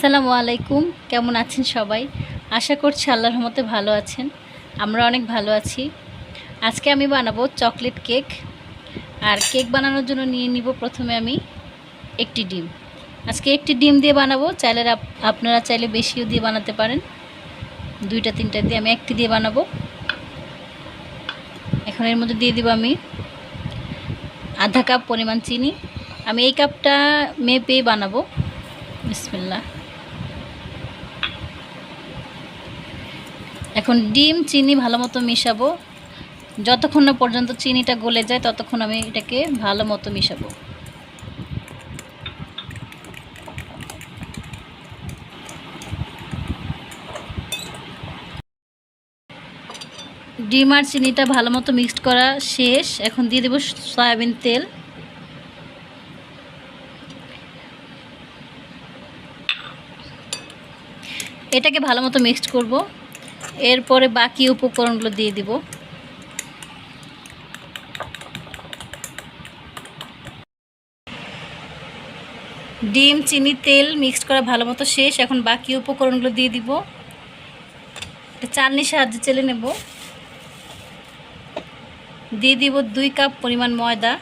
আসসালামু আলাইকুম। কেমন আছেন সবাই? আশা করছি আল্লাহর রহমতে ভালো আছেন। আমরা অনেক ভালো আছি। আজকে আমি বানাবো চকলেট কেক। আর কেক বানানোর জন্য নিয়ে নিব প্রথমে আমি একটি ডিম। আজকে একটি ডিম দিয়ে বানাবো, চাইলে আপনারা চাইলে বেশিও দিয়ে বানাতে পারেন। 2টা 3টা দিয়ে আমি একটি দিয়ে বানাবো। এখন এর মধ্যে দিয়ে দিব আমি আধা কাপ পরিমাণ চিনি। আমি এই কাপটা মেপেই বানাবো। বিসমিল্লাহ। এখন ডিম চিনি ভালো মতো মিশাবো। যতক্ষণ না পর্যন্ত চিনিটা গলে যায় ততক্ষণ আমি এটাকে ভালো মতো মিশাবো। ডিম আর চিনিটা ভালো মতো মিক্সড করা শেষ। এখন দিয়ে দেব সয়াবিন তেল। এটাকে ভালো মতো মিক্সড করব। এরপরে বাকি উপকরণগুলো দিয়ে দিব। ডিম চিনি তেল মিক্সড করা ভালো মতো শেষ। এখন বাকি উপকরণগুলো দিয়ে দিব। চালনির সাহায্যে চেলে নেব। দিয়ে দিব 2 কাপ পরিমাণ ময়দা।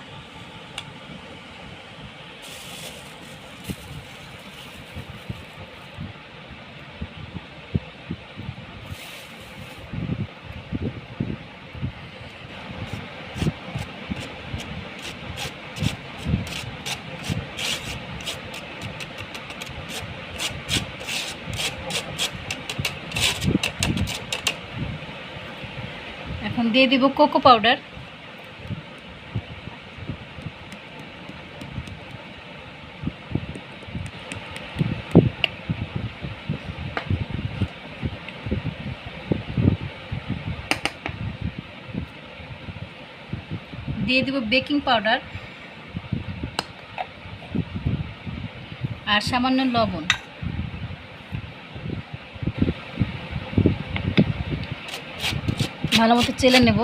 এখন দিয়ে দিব কোকো পাউডার। দিয়ে দিব বেকিং পাউডার আর সামান্য লবণ। ভালো মতো চেলে নেব।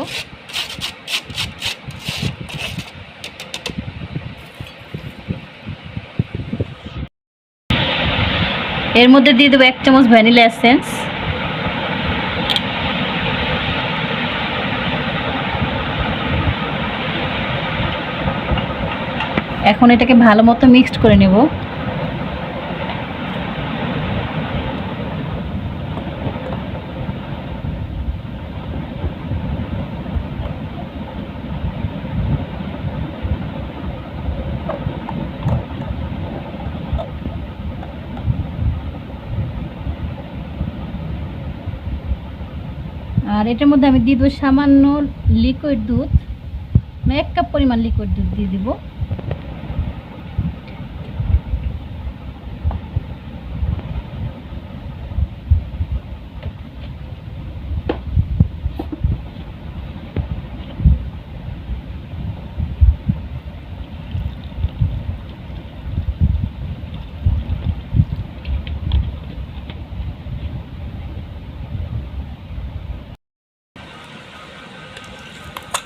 এর মধ্যে দিয়ে দেবো 1 চামচ ভ্যানিলা এসেন্স। এখন এটাকে ভালো মতো মিক্সড করে নেব। আর এটার মধ্যে আমি দিয়ে দেবো সামান্য লিকুইড দুধ, 1 কাপ পরিমাণ লিকুইড দুধ দিয়ে দিব।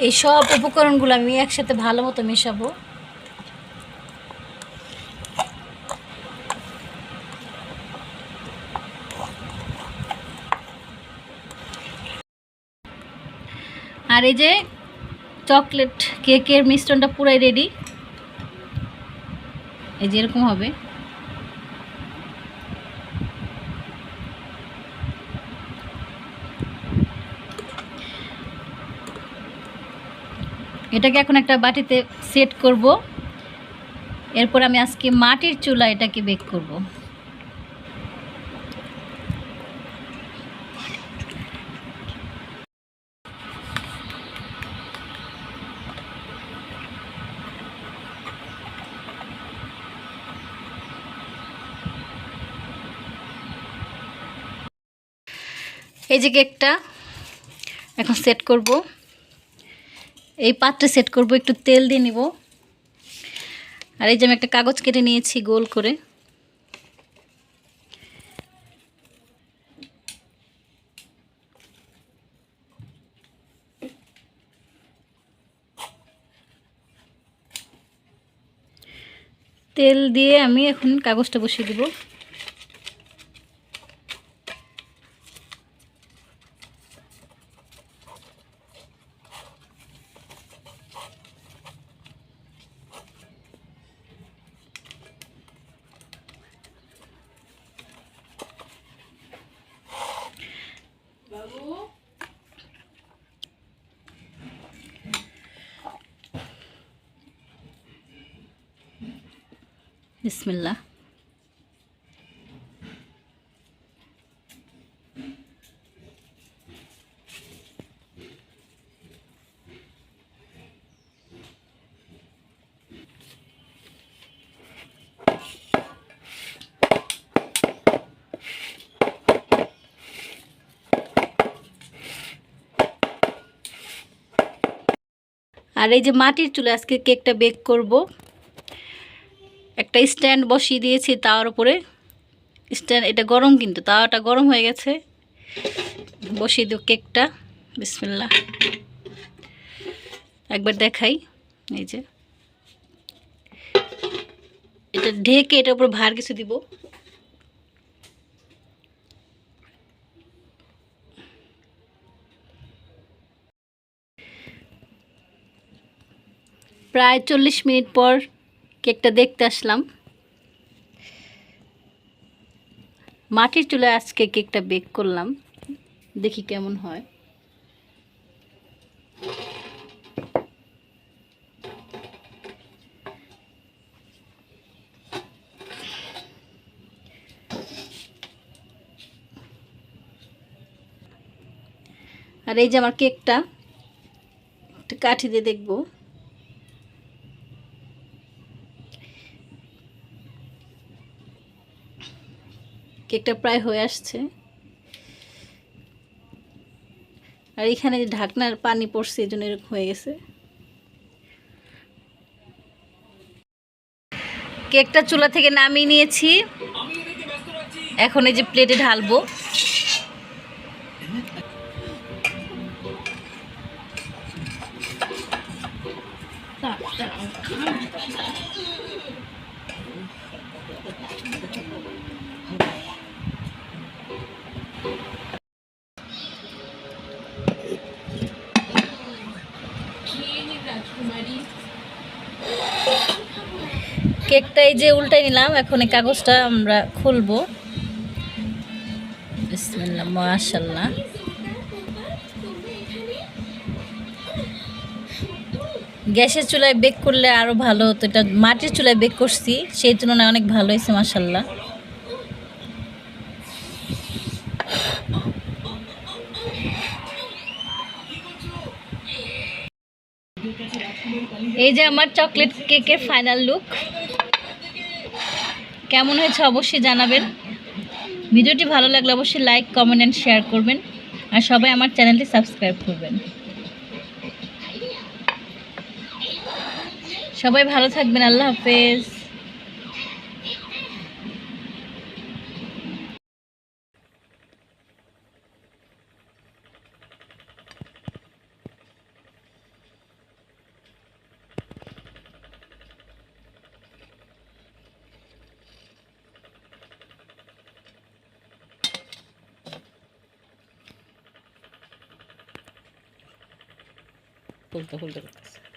এই সব উপকরণগুলো আমি একসাথে ভালো মতো মেশাবো। আর এই যে চকলেট কেকের মিশ্রণটা পুরাই রেডি। এই যে এরকম হবে। এটাকে এখন একটা বাটিতে সেট করব। এরপর আমি আজকে মাটির চুলা এটাকে বেক করব। এই যে কেকটা এখন সেট করব। এই পাত্রে সেট করব, একটু তেল দিয়ে নিব। আর এই যে আমি একটা কাগজ কেটে নিয়েছি গোল করে। তেল দিয়ে আমি এখন কাগজটা বসিয়ে দেব। বিসমিল্লাহ। আর এই যে মাটির চুলে আজকে কেকটা বেক করব। একটা স্ট্যান্ড বসিয়ে দিয়েছি তাওয়ার উপরে। স্ট্যান্ড এটা গরম, কিন্তু তাওয়াটা গরম হয়ে গেছে। বসিয়ে দেব কেকটা। বিসমিল্লাহ। একবার দেখাই। এই যে এটা ঢেকে এটার উপর ভার কিছু দিব। প্রায় 40 মিনিট পর কেকটা দেখতে আসলাম। মাটির চুলায় আজকে কেকটা বেক করলাম, দেখি কেমন হয়। আর এই যে আমার কেকটা একটা কাঠি দিয়ে দেখবো। কেকটা প্রায় হয়ে আসছে। আর এখানে যে ঢাকনার পানি পড়ছে এই জন্য এরকম হয়ে গেছে। কেকটা চুলা থেকে নামিয়ে নিয়েছি, এখন এই যে প্লেটে ঢালবো। কেকটা এই যে উল্টাই নিলাম, এখন এই কাগজটা আমরা খুলবো। বিসমিল্লাহ, মাশাআল্লাহ। গ্যাসের চুলায় বেক করলে আরো ভালো হতো, এটা মাটির চুলায় বেক করছি, সেই তুলনায় অনেক ভালো হয়েছে মাশাআল্লাহ। এই যে আমার চকলেট কেকের ফাইনাল লুক। কেমন হয়েছে অবশ্যই জানাবেন। ভিডিওটি ভালো লাগলে অবশ্যই লাইক, কমেন্ট এন্ড শেয়ার করবেন। আর সবাই আমার চ্যানেলটি সাবস্ক্রাইব করবেন। সবাই ভালো থাকবেন। আল্লাহ হাফেজ। ফুলতে করতেছে।